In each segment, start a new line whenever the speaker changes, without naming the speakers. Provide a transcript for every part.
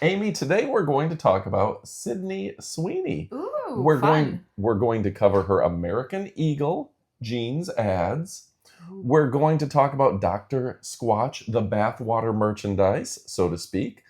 Amy, today we're going to talk about Sydney Sweeney.
Ooh,
We're
fun.
going to cover her American Eagle jeans ads.
Ooh.
We're going to talk about Dr. Squatch, the bathwater merchandise, so to speak.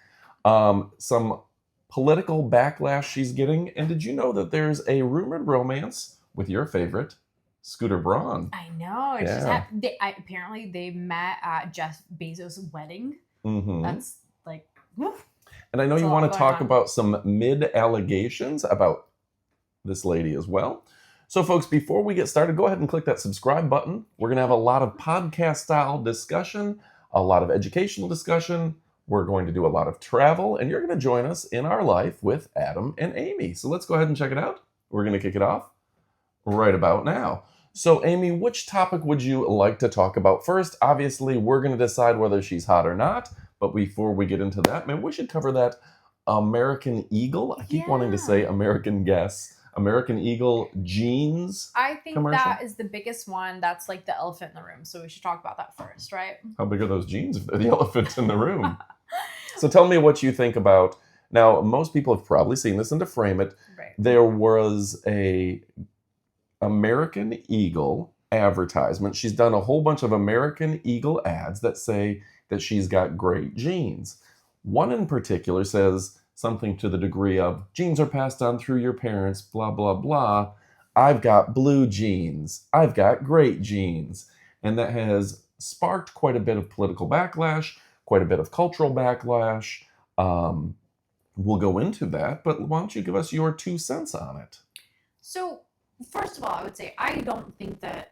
Some political backlash she's getting. And did you know that there's a rumored romance with your favorite, Scooter Braun?
I know. It just
Yeah.
happened. Apparently, they met at Jeff Bezos' wedding.
Mm-hmm.
That's like, woof.
And I know
That's
you
a lot
want to
going
talk
on.
about some mid-allegations about this lady as well. So, folks, before we get started, go ahead and click that subscribe button. We're going to have a lot of podcast-style discussion, a lot of educational discussion. We're going to do a lot of travel, and you're going to join us in our life with Adam and Amy. So let's go ahead and check it out. We're going to kick it off right about now. So, Amy, which topic would you like to talk about first? Obviously, we're going to decide whether she's hot or not. But before we get into that, maybe we should cover that American Eagle. I keep wanting to say American Eagle jeans.
I think
commercial.
that is the biggest one. That's like the elephant in the room. So we should talk about that first, right?
How big are those jeans if they're the elephant in the room? So tell me what you think about. Now, most people have probably seen this, and to frame it,
Right.
there was a American Eagle advertisement. She's done a whole bunch of American Eagle ads that say that she's got great genes. One in particular says something to the degree of, genes are passed on through your parents, blah, blah, blah. I've got blue genes. I've got great genes. And that has sparked quite a bit of political backlash, quite a bit of cultural backlash. We'll go into that, but why don't you give us your 2 cents on it?
So, first of all, I would say I don't think that,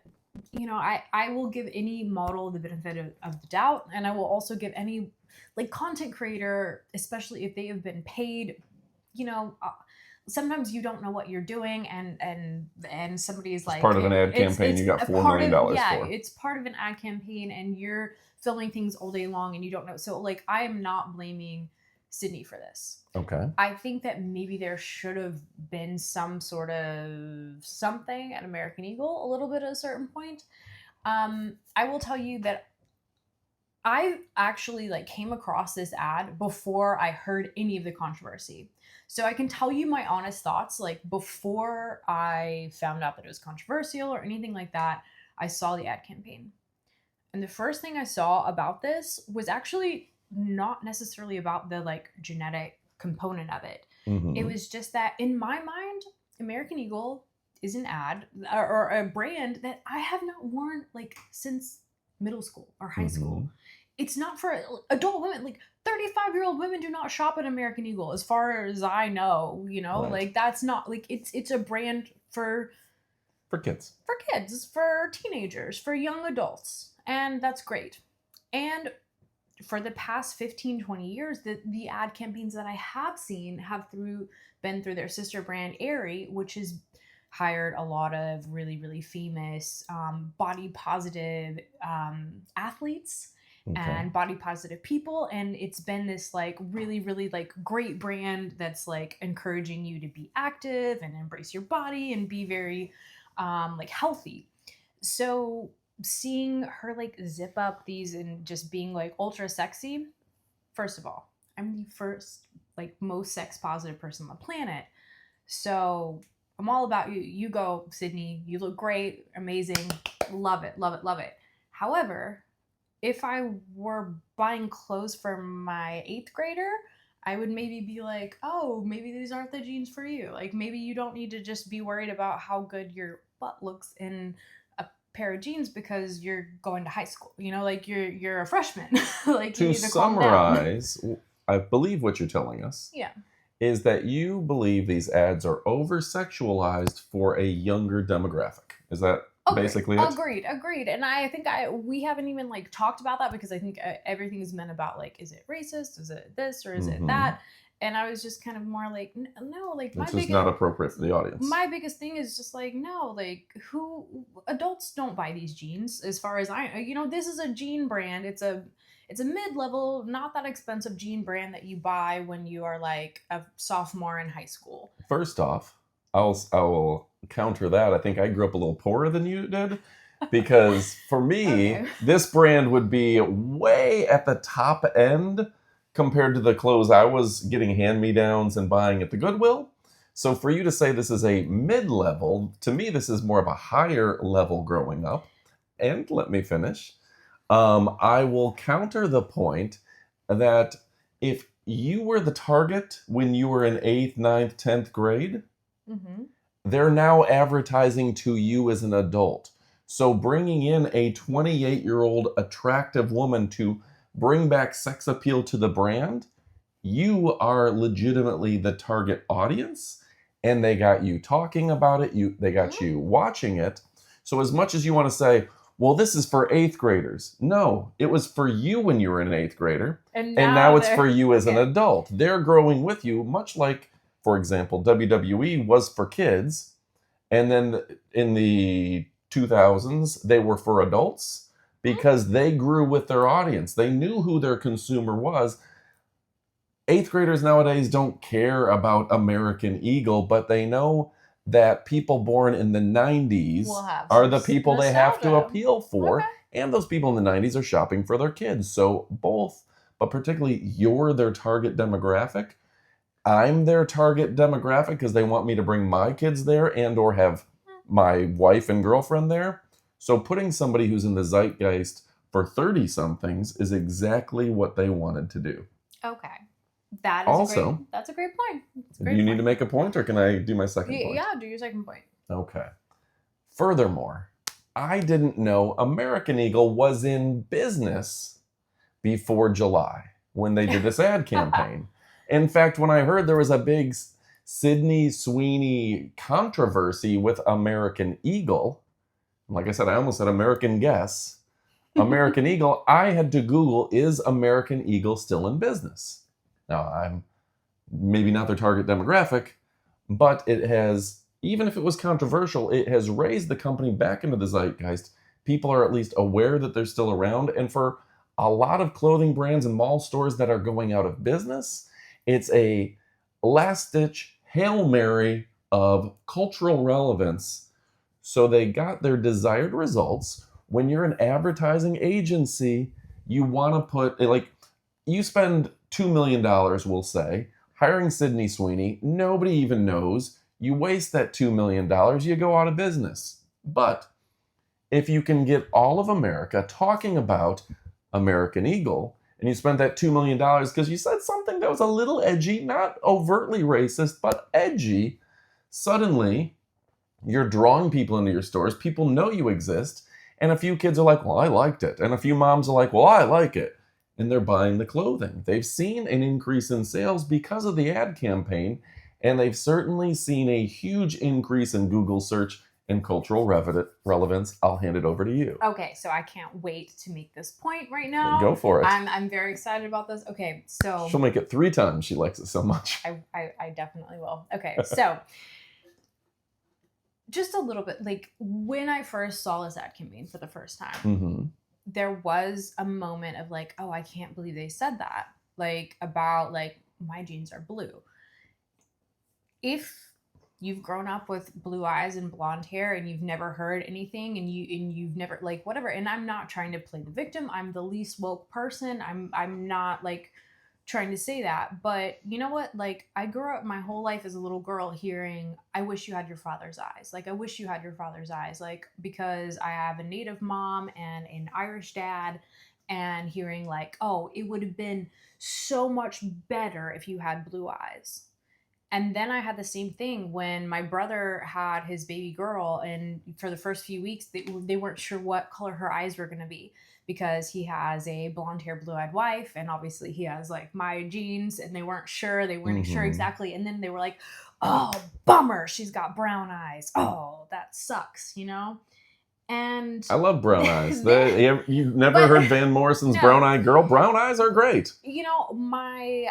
I will give any model the benefit of the doubt, and I will also give any content creator, especially if they have been paid, sometimes you don't know what you're doing, and somebody is like,
part of an ad campaign you got $4 million for.
Yeah, it's part of an ad campaign, and you're filming things all day long, and you don't know. So, I am not blaming Sydney for this.
Okay.
I think that maybe there should have been some sort of something at American Eagle a little bit at a certain point. I will tell you that I actually came across this ad before I heard any of the controversy. So I can tell you my honest thoughts. Before I found out that it was controversial or anything like that, I saw the ad campaign. And the first thing I saw about this was actually not necessarily about the genetic component of it.
Mm-hmm.
It was just that in my mind, American Eagle is an ad or a brand that I have not worn since middle school or high school. It's not for adult women. 35-year-old women do not shop at American Eagle, as far as I know.
Right.
That's not it's a brand for
kids,
for teenagers, for young adults, and that's great. And for the past 15-20 years, the ad campaigns that I have seen have been through their sister brand Aerie, which has hired a lot of really, really famous body positive athletes.
Okay.
And body positive people, and it's been this really, really great brand that's encouraging you to be active and embrace your body and be very healthy. So seeing her zip up these and just being ultra sexy, first of all, I'm the first most sex positive person on the planet, so I'm all about you. You go, Sydney. You look great, amazing, love it, love it, love it. However, if I were buying clothes for my 8th grader, I would maybe be oh, maybe these aren't the jeans for you. Maybe you don't need to just be worried about how good your butt looks in a pair of jeans because you're going to high school. You're a freshman. You need
to summarize, I believe what you're telling us is that you believe these ads are over-sexualized for a younger demographic. Is that basically it?
Agreed. And I think we haven't even talked about that, because I think everything is meant about is it racist? Is it this or is it that? And I was just kind of more no,
this is not appropriate for the audience.
My biggest thing is just no, who adults don't buy these jeans, as far as I, this is a jean brand. It's a mid-level, not that expensive jean brand that you buy when you are a sophomore in high school.
First off, I will counter that. I think I grew up a little poorer than you did, because for me, this brand would be way at the top end compared to the clothes I was getting hand-me-downs and buying at the Goodwill. So for you to say this is a mid-level, to me, this is more of a higher level growing up. And let me finish. I will counter the point that if you were the target when you were in 8th, 9th, 10th grade,
Mm-hmm.
they're now advertising to you as an adult. So bringing in a 28-year-old attractive woman to bring back sex appeal to the brand, you are legitimately the target audience, and they got you talking about it. They got you watching it. So as much as you want to say, well, this is for 8th graders. No, it was for you when you were an 8th grader. And now it's for you as an adult. They're growing with you, much like, for example, WWE was for kids. And then in the 2000s, they were for adults because they grew with their audience. They knew who their consumer was. 8th graders nowadays don't care about American Eagle, but they know that people born in the 90s are the people they have to appeal for. Okay. And those people in the 90s are shopping for their kids. So both, but particularly you're their target demographic. I'm their target demographic because they want me to bring my kids there and or have my wife and girlfriend there. So putting somebody who's in the zeitgeist for 30-somethings is exactly what they wanted to do.
Okay. That's a great point.
Do you need to make a point, or can I do my second point?
Yeah, do your second point.
Okay. Furthermore, I didn't know American Eagle was in business before July when they did this ad campaign. In fact, when I heard there was a big Sydney Sweeney controversy with American Eagle, like I said, I almost said American Guess, American Eagle, I had to Google, is American Eagle still in business? Now, I'm maybe not their target demographic, but it has, even if it was controversial, it has raised the company back into the zeitgeist. People are at least aware that they're still around. And for a lot of clothing brands and mall stores that are going out of business, it's a last-ditch Hail Mary of cultural relevance. So they got their desired results. When you're an advertising agency, you want to put, like, you spend $2 million, we'll say, hiring Sydney Sweeney. Nobody even knows. You waste that $2 million, you go out of business. But if you can get all of America talking about American Eagle, and you spent that $2 million because you said something that was a little edgy, not overtly racist, but edgy, suddenly you're drawing people into your stores. People know you exist. And a few kids are like, well, I liked it. And a few moms are like, well, I like it. And they're buying the clothing. They've seen an increase in sales because of the ad campaign, and they've certainly seen a huge increase in Google search and cultural relevance. I'll hand it over to you.
Okay, so I can't wait to make this point right now.
Go for it.
I'm very excited about this. Okay, so
she'll make it 3 times. She likes it so much.
I definitely will. Okay, so just a little bit, like when I first saw this ad campaign for the first time, there was a moment of like, oh, I can't believe they said that, like about like my jeans are blue. If you've grown up with blue eyes and blonde hair and you've never heard anything and you've never like whatever, and I'm not trying to play the victim, I'm the least woke person, I'm not like trying to say that, but you know what, like I grew up my whole life as a little girl hearing, I wish you had your father's eyes, like I wish you had your father's eyes, like because I have a Native mom and an Irish dad, and hearing like, oh, it would have been so much better if you had blue eyes. And then I had the same thing when my brother had his baby girl, and for the first few weeks, they weren't sure what color her eyes were going to be because he has a blonde hair, blue-eyed wife, and obviously he has like my genes, and they weren't sure exactly. And then they were like, oh, bummer, she's got brown eyes. Oh, that sucks, you know? And
I love brown eyes. You've never heard Van Morrison's Brown Eyed Girl? Brown eyes are great.
You know, my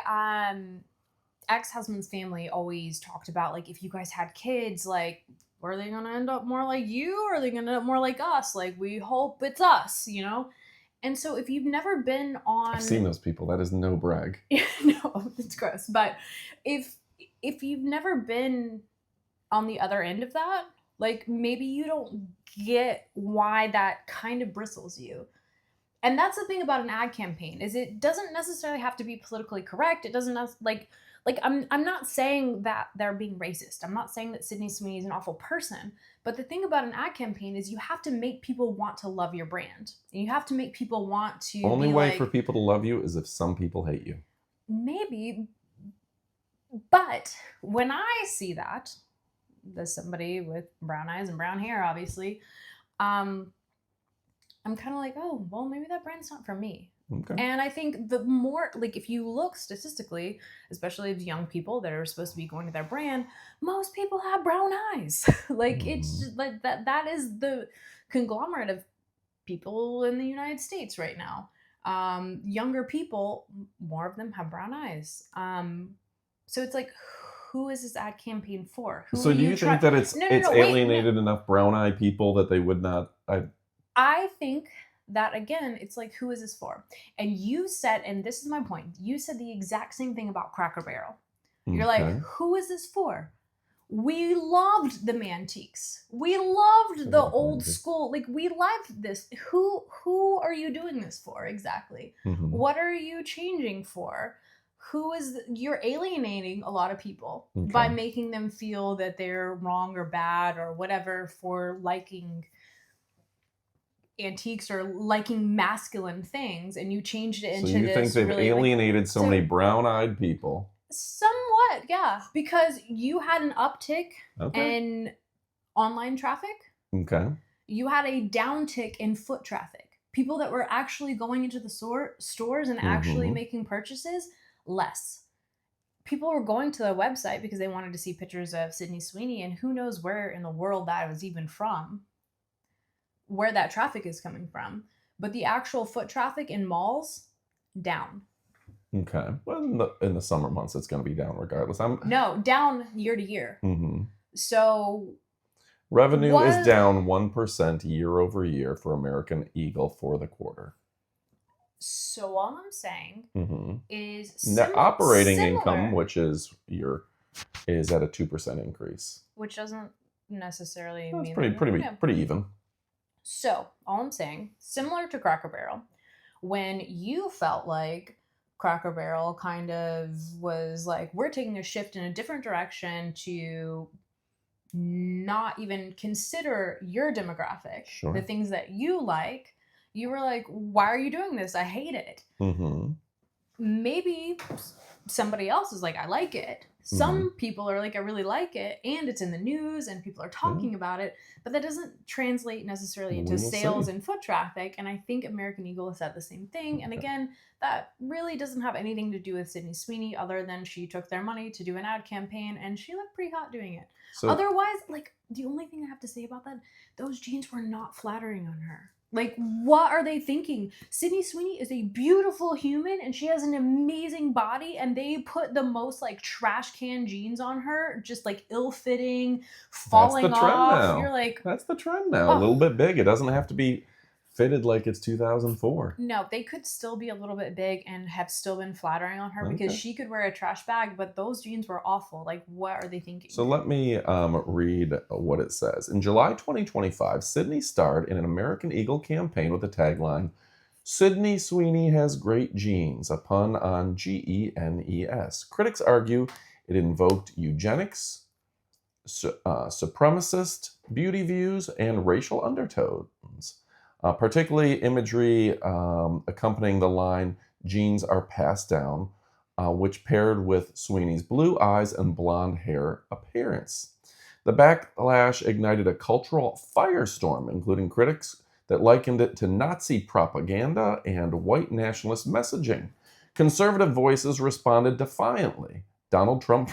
ex-husband's family always talked about, like, if you guys had kids, like, are they going to end up more like you, or are they going to end up more like us? Like, we hope it's us, you know? And so if you've never been on...
I've seen those people. That is no brag.
No, it's gross. But if you've never been on the other end of that, like, maybe you don't get why that kind of bristles you. And that's the thing about an ad campaign is it doesn't necessarily have to be politically correct. It doesn't like I'm not saying that they're being racist. I'm not saying that Sydney Sweeney is an awful person. But the thing about an ad campaign is you have to make people want to love your brand. And you have to make people want to
Only
be
way
like,
for people to love you is if some people hate you.
maybe. But when I see that, there's somebody with brown eyes and brown hair, obviously, I'm kind of like, oh, well, maybe that brand's not for me.
Okay.
And I think the more, like, if you look statistically, especially of young people that are supposed to be going to their brand, most people have brown eyes. Like, it's just like that is the conglomerate of people in the United States right now. Younger people, more of them have brown eyes. So it's like, who is this ad campaign for? Who
So
are
do you think that it's
No, wait, no.
alienated enough brown-eyed people that they would not?
I think that, again, it's like, who is this for? And you said, and this is my point, you said the exact same thing about Cracker Barrel. You're like,
Okay.
who is this for? We loved the Mantiques. We loved the old school. Like, we loved this. Who are you doing this for exactly?
Mhm.
What are you changing for? You're alienating a lot of people
Okay.
by making them feel that they're wrong or bad or whatever for liking antiques or liking masculine things, and you changed it into
So you
this
think they've
really,
alienated so many brown-eyed people?
Somewhat, yeah, because you had an uptick
Okay.
in online traffic.
Okay.
You had a downtick in foot traffic. People that were actually going into the stores and actually
Mhm.
making purchases, less. People were going to the website because they wanted to see pictures of Sydney Sweeney, and who knows where in the world that was even from, where that traffic is coming from. But the actual foot traffic in malls, down.
Okay. Well, in the summer months, it's going to be down regardless.
No, down year to year.
Mhm.
So
Revenue is down 1% year over year for American Eagle for the quarter.
So all I'm saying is
net operating
similar,
income, which is at a 2% increase.
which doesn't necessarily
That's
mean
pretty even.
So all I'm saying, similar to Cracker Barrel, when you felt like Cracker Barrel kind of was like, we're taking a shift in a different direction to not even consider your demographic,
Sure.
the things that you like, you were like, why are you doing this? I hate it.
Mm-hmm.
Maybe somebody else is like, I like it. Some people are like, I really like it, and it's in the news and people are talking about it, but that doesn't translate necessarily into sales and foot traffic. And I think American Eagle has said the same thing. And again, that really doesn't have anything to do with Sydney Sweeney other than she took their money to do an ad campaign and she looked pretty hot doing it. So, otherwise, like, the only thing I have to say about that, those jeans were not flattering on her. Like, what are they thinking? Sydney Sweeney is a beautiful human and she has an amazing body, and they put the most like trash can jeans on her, just like ill-fitting, falling off. That's the trend now. You're like,
that's the trend now. A little bit big. It doesn't have to be fitted like it's 2004.
No, they could still be a little bit big and have still been flattering on her because she could wear a trash bag, but those jeans were awful. Like, what are they thinking?
So let me read what it says. In July 2025, Sydney starred in an American Eagle campaign with the tagline, "Sydney Sweeney has great genes," a pun on GENES. Critics argue it invoked eugenics, supremacist beauty views, and racial undertones. Particularly imagery accompanying the line, "Genes are passed down," which paired with Sweeney's blue eyes and blonde hair appearance. The backlash ignited a cultural firestorm, including critics that likened it to Nazi propaganda and white nationalist messaging. Conservative voices responded defiantly. Donald Trump,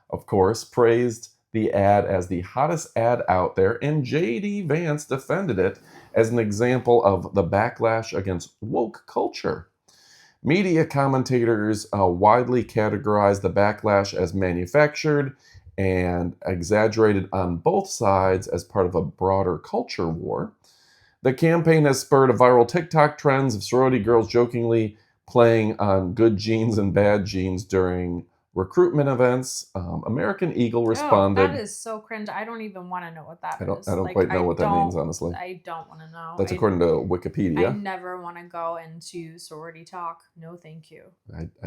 of course, praised the ad as the hottest ad out there, and J.D. Vance defended it as an example of the backlash against woke culture. Media commentators widely categorized the backlash as manufactured and exaggerated on both sides as part of a broader culture war. The campaign has spurred a viral TikTok trends of sorority girls jokingly playing on good genes and bad genes during recruitment events. American Eagle
Oh,
responded.
that is so cringe. I don't even want to know what that is.
I don't quite know what that means, honestly.
I don't want to know.
That's according to
I
Wikipedia.
never want to go into sorority talk. No, thank you.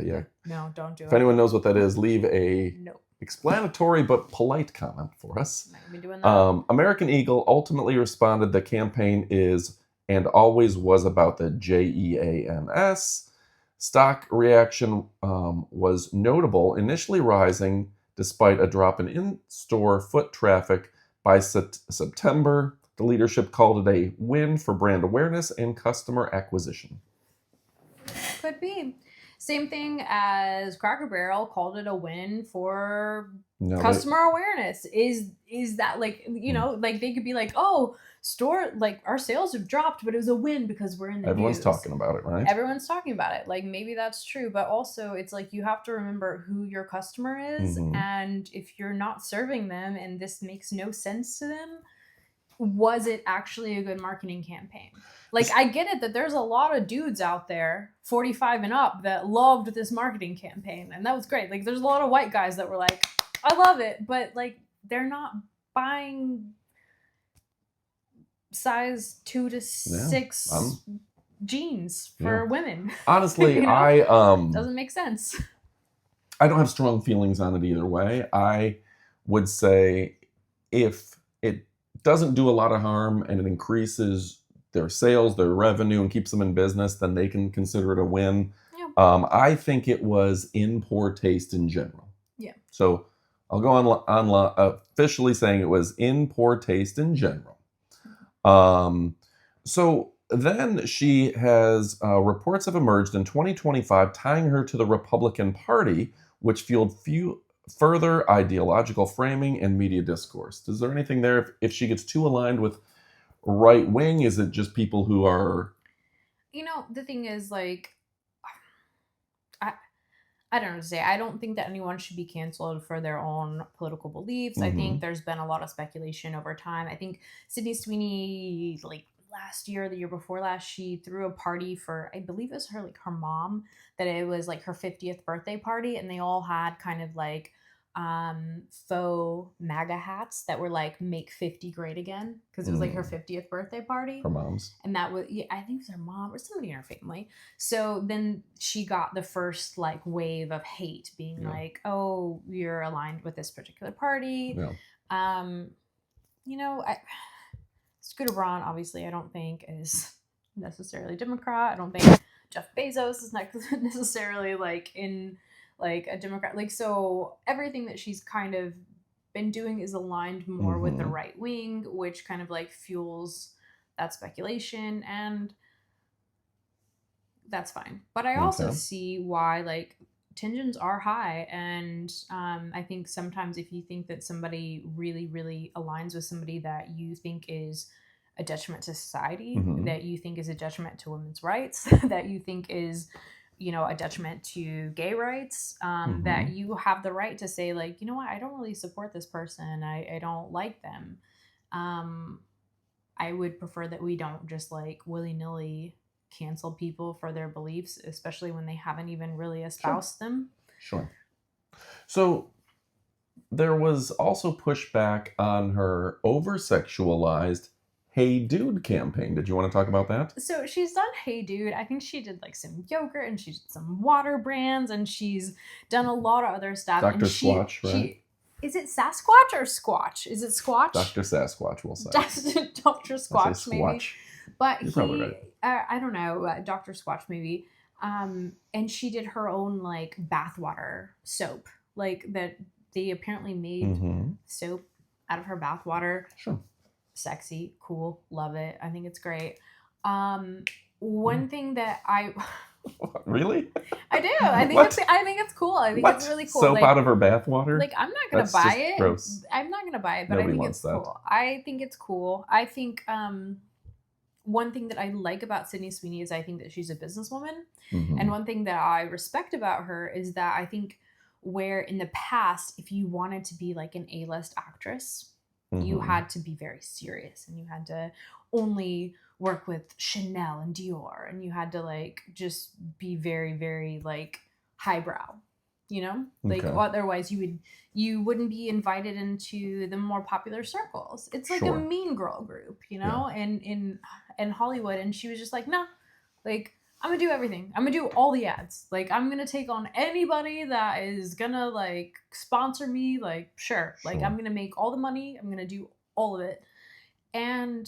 Yeah.
No, don't do it.
If anyone knows what that is, leave a
No.
explanatory but polite comment for us.
Not gonna be doing that.
American Eagle ultimately responded, the campaign is and always was about the JEANS. Stock reaction was notable, initially rising despite a drop in in-store foot traffic. By September, the leadership called it a win for brand awareness and customer acquisition.
Could be. Same thing as Cracker Barrel called it a win for customer awareness. Is that like, you know, like they could be like, oh, store, like our sales have dropped, but it was a win because we're in the
Everyone's
news.
talking about it, right?
Everyone's talking about it. Like maybe that's true, but also it's like you have to remember who your customer is, and if you're not serving them and this makes no sense to them, was it actually a good marketing campaign? Like, I get it that there's a lot of dudes out there, 45 and up, that loved this marketing campaign, and that was great. Like, there's a lot of white guys that were like, I love it, but like, they're not buying size 2 to 6 jeans for women.
Honestly,
you know? Doesn't make sense.
I don't have strong feelings on it either way. I would say if it doesn't do a lot of harm and it increases their sales, their revenue, and keeps them in business, then they can consider it a win. Yeah. I think it was in poor taste in general.
Yeah.
So I'll go on officially saying it was in poor taste in general. So then she has reports have emerged in 2025 tying her to the Republican Party, which fueled further ideological framing and media discourse. Is there anything there if she gets too aligned with right wing? Is it just people who are,
you know, the thing is, like, I don't know what to say. I don't think that anyone should be canceled for their own political beliefs. I think there's been a lot of speculation over time. I think Sydney Sweeney, like last year, the year before last, she threw a party for, I believe it was her mom, that it was like her 50th birthday party, and they all had kind of like faux MAGA hats that were like "Make 50 Great Again," because it was like her 50th birthday party.
Her mom's.
And that was, yeah, I think it was her mom or somebody in her family. So then she got the first like wave of hate, being like, "Oh, you're aligned with this particular party." Yeah. You know, Scooter Braun, obviously, I don't think is necessarily Democrat. I don't think Jeff Bezos is not necessarily like in like a Democrat. Like, so everything that she's kind of been doing is aligned more with the right wing, which kind of like fuels that speculation, and that's fine. But I also see why like tensions are high, and I think sometimes if you think that somebody really, really aligns with somebody that you think is a detriment to society, that you think is a detriment to women's rights, that you think is, you know, a detriment to gay rights, that you have the right to say, like, you know what, I don't really support this person. I don't like them. I would prefer that we don't just like willy-nilly cancel people for their beliefs, especially when they haven't even really espoused them.
Sure. So there was also pushback on her over-sexualized Hey Dude campaign. Did you want to talk about that?
So she's done Hey Dude. I think she did like some yogurt, and she did some water brands, and she's done a lot of other stuff.
Dr. Squatch, right?
Is it Sasquatch or Squatch? Is it Squatch?
Dr. Sasquatch, we'll say.
Dr. Squatch, maybe. But
you're probably right.
I don't know, Dr. Squatch, maybe. And she did her own like bathwater soap, like that they apparently made soap out of her bathwater.
Sure.
Sexy, cool, love it. I think it's great. One thing that I
really?
I do. I think it's cool. I think it's really cool.
Soap out of her bathwater?
Like, I'm not gonna buy it.
Gross.
I'm not gonna buy it, but
Nobody
I think it's cool. I think it's cool. I think one thing that I like about Sydney Sweeney is I think that she's a businesswoman. And one thing that I respect about her is that I think where in the past, if you wanted to be like an A-list actress, you had to be very serious, and you had to only work with Chanel and Dior, and you had to like just be very, very like highbrow, you know, like
Okay.
otherwise you wouldn't be invited into the more popular circles. It's like a
Sure.
mean girl group, you know, and in Hollywood. And she was just like, nah, like I'm gonna do everything. I'm gonna do all the ads. Like I'm gonna take on anybody that is gonna like sponsor me. Like sure. Like
Sure.
I'm gonna make all the money. I'm gonna do all of it. And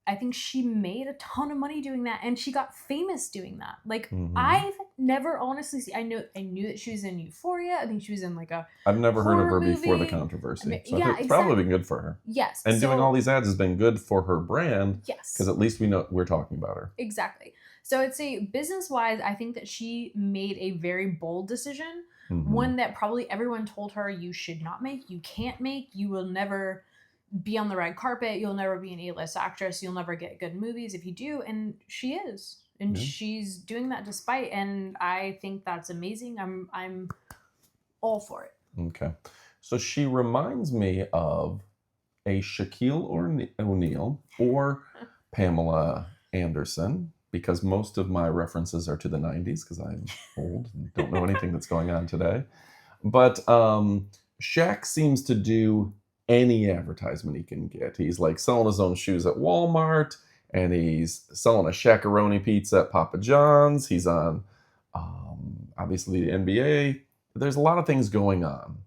I think she made a ton of money doing that, and she got famous doing that. Like
Mhm.
I've never honestly I knew that she was in Euphoria. I think she was in like a
I've never heard of
horror
her before the
movie.
controversy.
I mean,
So I
yeah,
think it's probably
exactly.
been good for her.
Yes.
And doing
So-
all these ads has been good for her brand
yes.
because at least we know we're talking about her.
Exactly. So I'd say business-wise, I think that she made a very bold decision, one that probably everyone told her you should not make, you can't make, you will never be on the red carpet, you'll never be an A-list actress, you'll never get good movies if you do, and she is. And
Yeah.
she's doing that despite, and I think that's amazing. I'm all for it.
Okay. So she reminds me of a Shaquille O'Neal or Pamela Anderson, because most of my references are to the 90s because I'm old and don't know anything that's going on today. But Shaq seems to do any advertisement he can get. He's like selling his own shoes at Walmart, and he's selling a Shaq-a-roni pizza at Papa John's. He's on, obviously, the NBA. There's a lot of things going on.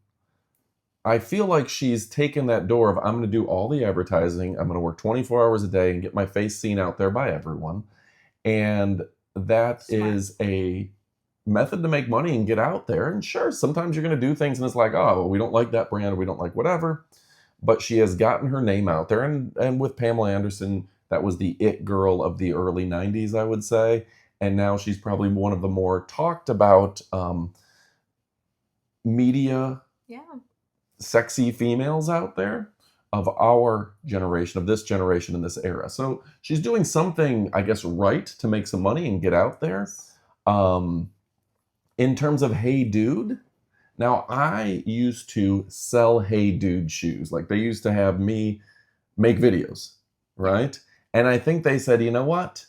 I feel like she's taken that door of, I'm going to do all the advertising. I'm going to work 24 hours a day and get my face seen out there by everyone. And that
Smart.
is a method to make money and get out there. And sure, sometimes you're going to do things and it's like, oh, well, we don't like that brand, or we don't like whatever. But she has gotten her name out there. And with Pamela Anderson, that was the it girl of the early 90s, I would say. And now she's probably one of the more talked about media
Yeah.
sexy females out there of our generation, of this generation in this era. So she's doing something, I guess, right to make some money and get out there. In terms of Hey Dude, now I used to sell Hey Dude shoes. Like they used to have me make videos, right? And I think they said, you know what?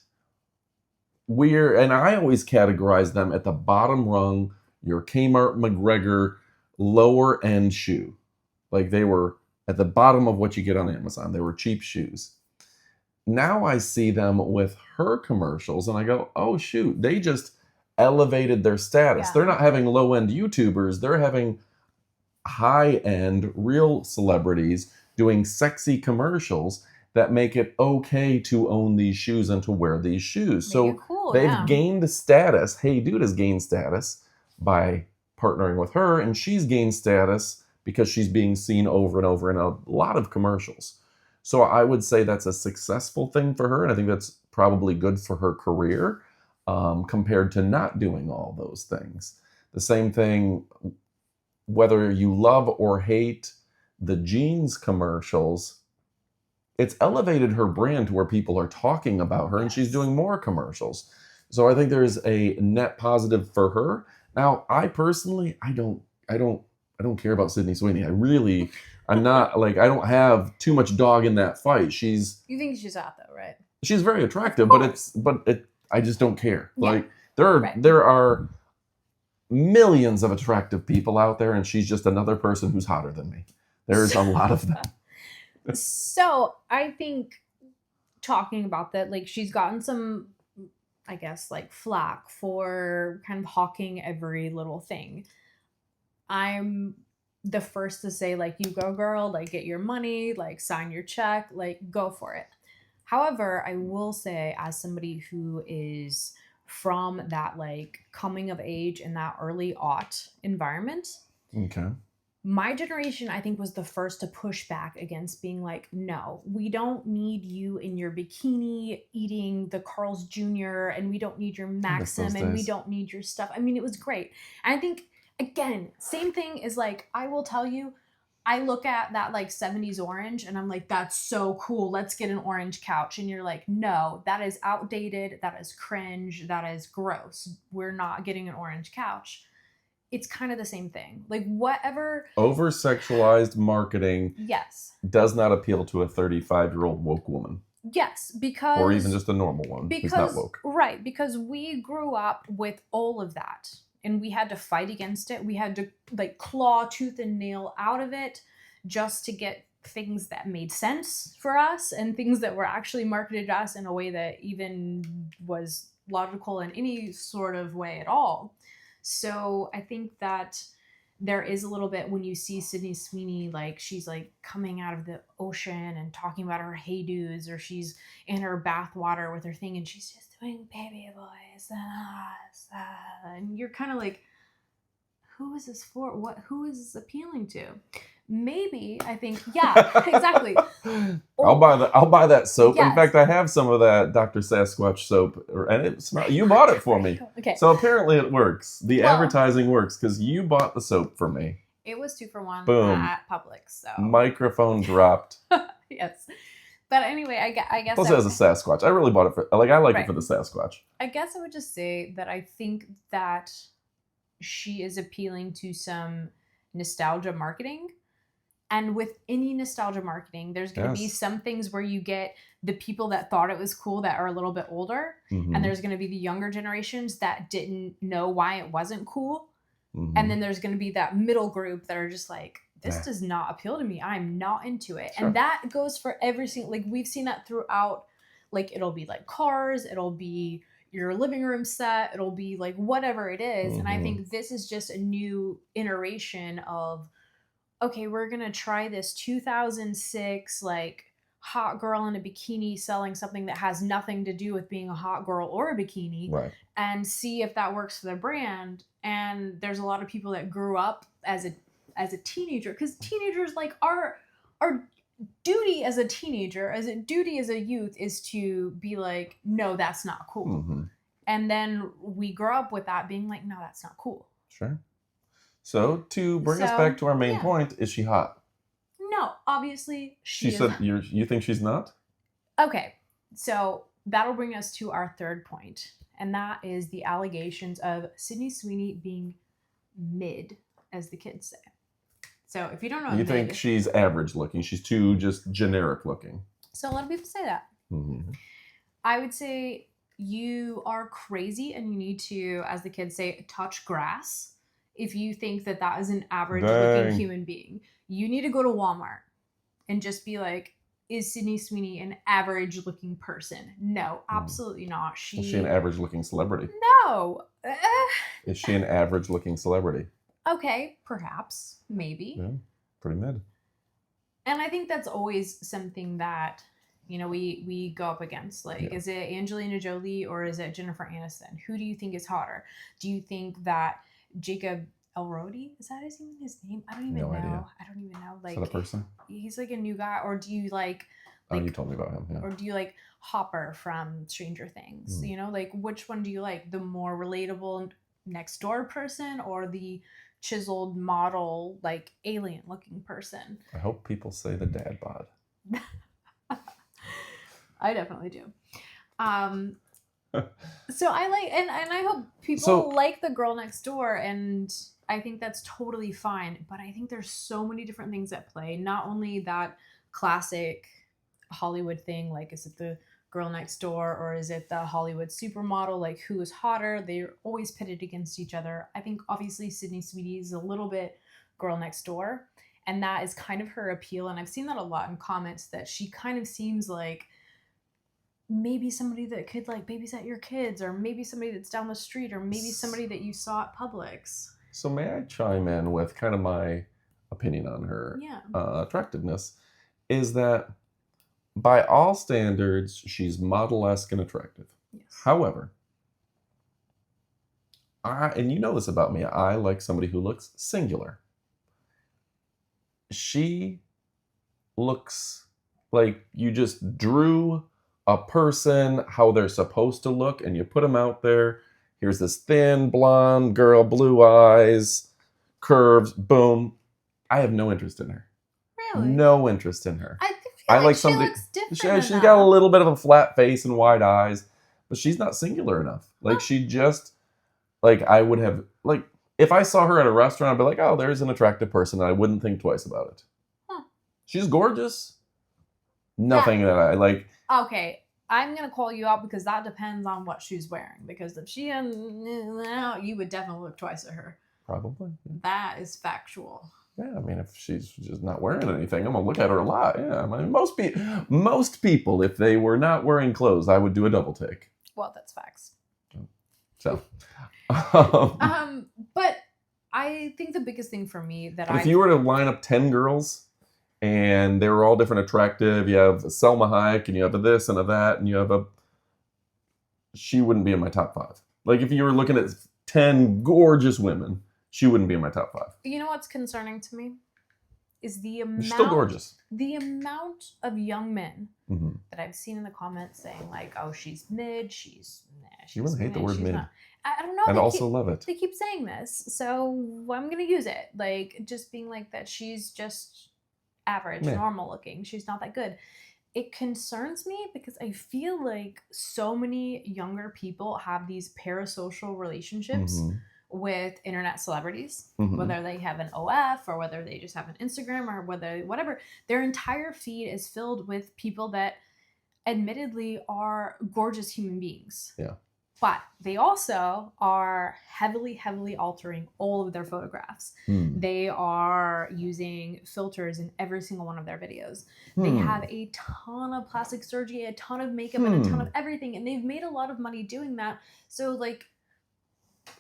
And I always categorize them at the bottom rung, your Kmart McGregor lower end shoe. Like they were at the bottom of what you get on Amazon. They were cheap shoes. Now I see them with her commercials and I go, oh shoot, they just elevated their status.
Yeah.
They're not having low-end YouTubers. They're having high-end real celebrities doing sexy commercials that make it okay to own these shoes and to wear these shoes. So
cool,
they've gained status. Hey Dude has gained status by partnering with her, and she's gained status because she's being seen over and over in a lot of commercials. So I would say that's a successful thing for her, and I think that's probably good for her career compared to not doing all those things. The same thing, whether you love or hate the jeans commercials, it's elevated her brand to where people are talking about her, and she's doing more commercials. So I think there's a net positive for her. Now, I personally, I don't care about Sydney Sweeney. I'm not like, I don't have too much dog in that fight.
You think she's hot though, right?
She's very attractive, I just don't care.
Yeah.
Like there are millions of attractive people out there, and she's just another person who's hotter than me. There's a lot of them.
So I think talking about that, like she's gotten some, I guess, like flack for kind of hawking every little thing. I'm the first to say, like, you go girl, like get your money, like sign your check, like go for it. However, I will say, as somebody who is from that like coming of age in that early aught environment,
Okay.
my generation, I think, was the first to push back against being like, no, we don't need you in your bikini eating the Carl's Jr. and we don't need your Maxim and we don't need your stuff. I mean, it was great. And I think, again, same thing is like, I will tell you, I look at that like 70s orange and I'm like, that's so cool. Let's get an orange couch. And you're like, no, that is outdated. That is cringe. That is gross. We're not getting an orange couch. It's kind of the same thing. Like whatever.
Over-sexualized marketing
Yes.
does not appeal to a 35-year-old woke woman.
Yes, because...
Or even just a normal one who's not woke.
Right, because we grew up with all of that. and we had to fight against it. We had to like claw tooth and nail out of it just to get things that made sense for us and things that were actually marketed to us in a way that even was logical in any sort of way at all. So I think that there is a little bit when you see Sydney Sweeney, like she's like coming out of the ocean and talking about her hey dudes, or she's in her bathwater with her thing and she's just doing baby voice and you're kind of like, who is this for? Who is this appealing to? Maybe I think, yeah, exactly.
I'll buy that soap.
Yes.
In fact, I have some of that Dr. Sasquatch soap, and you bought it for me.
Okay.
So apparently it works. The advertising works because you bought the soap for me.
It was 2 for $1
Boom.
at Publix. So
Microphone dropped.
yes. But anyway, I guess
Plus, it has a Sasquatch. I really bought it for I like
right.
it for the Sasquatch.
I guess I would just say that I think that she is appealing to some nostalgia marketing. And with any nostalgia marketing, there's going to be some things where you get the people that thought it was cool that are a little bit older.
Mm-hmm.
And there's going to be the younger generations that didn't know why it wasn't cool. Mm-hmm. And then there's going to be that middle group that are just like, this does not appeal to me. I'm not into it. Sure. And that goes for every single, like we've seen that throughout, like it'll be like cars, it'll be your living room set, it'll be like whatever it is. Mm-hmm. And I think this is just a new iteration of, okay, we're going to try this 2006, like, hot girl in a bikini selling something that has nothing to do with being a hot girl or a bikini,
right,
and see if that works for their brand. And there's a lot of people that grew up as a teenager, because teenagers, like, our duty as a teenager, as a duty as a youth, is to be like, no, that's not cool. Mm-hmm. And then we grow up with that being like, no, that's not cool.
Sure. So, to bring us back to our main point, is she hot?
No, obviously
she said
not.
You think she's not?
Okay, so that'll bring us to our third point, and that is the allegations of Sydney Sweeney being mid, as the kids say. So if you don't know,
you think she's average looking? She's too just generic looking.
So a lot of people say that. Mm-hmm. I would say you are crazy, and you need to, as the kids say, touch grass. If you think that that is an average looking human being, you need to go to Walmart and just be like, is Sydney Sweeney an average looking person? No, absolutely not.
Is she an average looking celebrity?
No.
Is she an average looking celebrity?
Okay, perhaps, maybe.
Yeah, pretty mid.
And I think that's always something that, you know, we go up against. Like, is it Angelina Jolie or is it Jennifer Aniston? Who do you think is hotter? Do you think that Jacob Elordi, is that his name? I don't even know. Idea. I don't even know. Like,
is that a person?
He's like a new guy. Or do you like
oh, you told me about him. Yeah.
Or do you like Hopper from Stranger Things? You know, like, which one do you like? The more relatable next door person, or the chiseled model, like, alien looking person?
I hope people say the dad bod.
I definitely do. So I like, and I hope people like the girl next door, and I think that's totally fine. But I think there's so many different things at play. Not only that classic Hollywood thing, like, is it the girl next door or is it the Hollywood supermodel? Like, who is hotter? They're always pitted against each other. I think obviously Sydney Sweeney is a little bit girl next door, and that is kind of her appeal. And I've seen that a lot in comments, that she kind of seems like maybe somebody that could, like, babysit your kids, or maybe somebody that's down the street, or maybe somebody that you saw at Publix.
So may I chime in with kind of my opinion on her attractiveness? Is that by all standards, she's model-esque and attractive.
Yes.
However, and you know this about me, I like somebody who looks singular. She looks like you just drew a person how they're supposed to look, and you put them out there. Here's this thin, blonde girl, blue eyes, curves, boom. I have no interest in her.
Really?
No interest in her.
I like somebody. She looks different.
She's got a little bit of a flat face and wide eyes, but she's not singular enough. Like, she just, like, I would have, like, if I saw her at a restaurant, I'd be like, oh, there's an attractive person, and I wouldn't think twice about it. Huh. She's gorgeous. Nothing that I like.
Okay, I'm gonna call you out because that depends on what she's wearing. Because if she you would definitely look twice at her.
Probably.
That is factual.
Yeah, I mean, if she's just not wearing anything, I'm gonna look at her a lot. Yeah, I mean, most people, if they were not wearing clothes, I would do a double take.
Well, that's facts.
So,
but I think the biggest thing for me that
if you were to line up 10 girls and they were all different attractive, you have Selma Hayek and you have a this and a that, and you have she wouldn't be in my top 5. Like if you were looking at 10 gorgeous women, she wouldn't be in my top 5.
You know what's concerning to me is the amount.
She's still gorgeous.
The amount of young men that I've seen in the comments saying like, "Oh, she's mid. She's
you really hate the word mid."
I don't know.
And also love it.
They keep saying this, so I'm gonna use it. Like just being like that. She's just average, normal looking. She's not that good. It concerns me because I feel like so many younger people have these parasocial relationships with internet celebrities, whether they have an OF or whether they just have an Instagram or whatever. Their entire feed is filled with people that admittedly are gorgeous human beings.
Yeah.
But they also are heavily, heavily altering all of their photographs. They are using filters in every single one of their videos. They have a ton of plastic surgery, a ton of makeup, and a ton of everything. And they've made a lot of money doing that. So, like,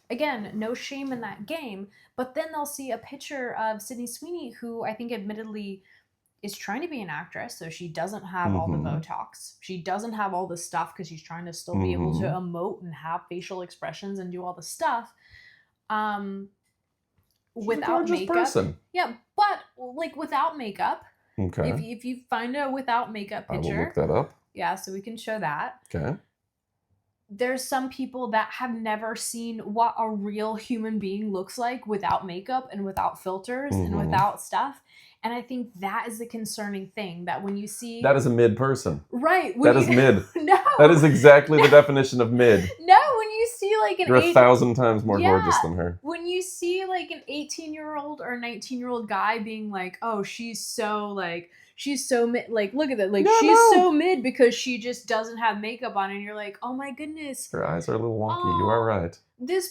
again, no shame in that game. But then they'll see a picture of Sydney Sweeney, who I think admittedly is trying to be an actress, so she doesn't have all the Botox. She doesn't have all the stuff because she's trying to still be able to emote and have facial expressions and do all the stuff. Without makeup. Person. Yeah, but like without makeup.
Okay.
If you find a without makeup picture.
I will look that up.
Yeah, so we can show that.
Okay.
There's some people that have never seen what a real human being looks like without makeup and without filters and without stuff. And I think that is the concerning thing, that when you see...
That is a mid person.
Right.
That is mid.
No.
That is exactly the definition of mid.
No, when you see like an...
You're 1,000 times more gorgeous than her.
When you see like an 18-year-old or a 19-year-old guy being like, oh, she's so mid, like, look at that, like, so mid because she just doesn't have makeup on, and you're like, oh my goodness.
Her eyes are a little wonky. You are right.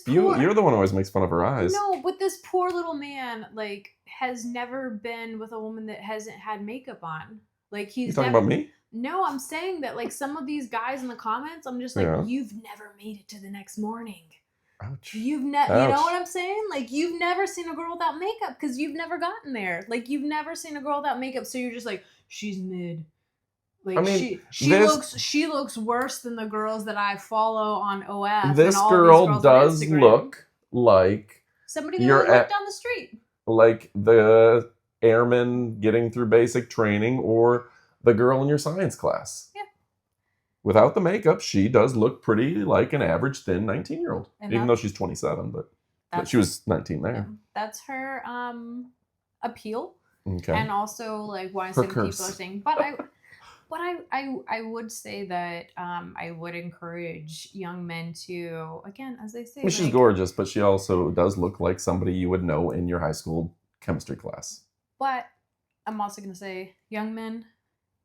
You're
the one who always makes fun of her eyes.
No, but this poor little man, like, has never been with a woman that hasn't had makeup on. Like, he's
You talking about me?
No, I'm saying that, like, some of these guys in the comments, I'm just like, you've never made it to the next morning.
Ouch.
You know what I'm saying? Like, you've never seen a girl without makeup because you've never gotten there. Like, you've never seen a girl without makeup, so you're just like, she's mid. Like, I mean, she looks worse than the girls that I follow on OF.
This girl does look like
somebody that would walk down the street.
Like the airman getting through basic training or the girl in your science class. Yeah. Without the makeup, she does look pretty like an average thin 19-year-old. Even though she's 27, but she was 19 there. Yeah,
that's her appeal.
Okay.
And also like why some people are saying, but I would say that I would encourage young men to, again, as they say,
she's gorgeous, but she also does look like somebody you would know in your high school chemistry class.
But I'm also going to say, young men,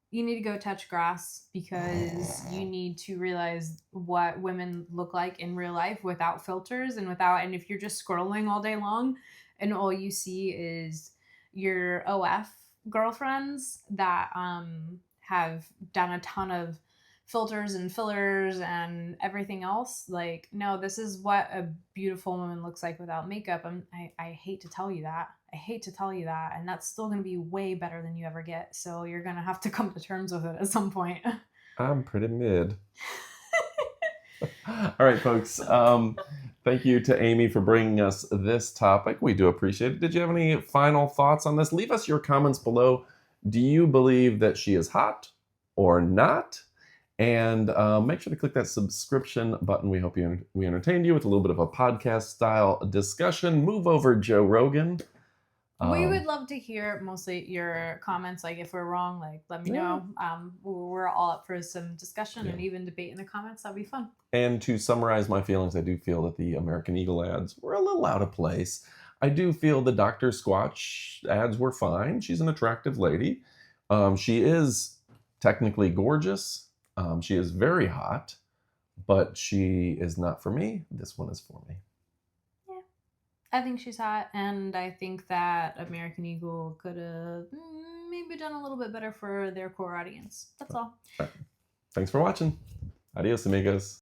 you need to go touch grass because you need to realize what women look like in real life without filters and if you're just scrolling all day long and all you see is your OF girlfriends that have done a ton of filters and fillers and everything else. Like, no, this is what a beautiful woman looks like without makeup. I hate to tell you that. And that's still going to be way better than you ever get. So you're going to have to come to terms with it at some point.
I'm pretty mid. All right, folks. Thank you to Amy for bringing us this topic. We do appreciate it. Did you have any final thoughts on this? Leave us your comments below. Do you believe that she is hot or not? And make sure to click that subscription button. We hope we entertained you with a little bit of a podcast-style discussion. Move over, Joe Rogan.
We would love to hear mostly your comments. Like, if we're wrong, like, let me know. We're all up for some discussion and even debate in the comments. That'd be fun.
And to summarize my feelings, I do feel that the American Eagle ads were a little out of place. I do feel the Dr. Squatch ads were fine. She's an attractive lady. She is technically gorgeous. She is very hot, but she is not for me. This one is for me.
Yeah, I think she's hot, and I think that American Eagle could have maybe done a little bit better for their core audience. That's all.
All right. Thanks for watching. Adios, amigos.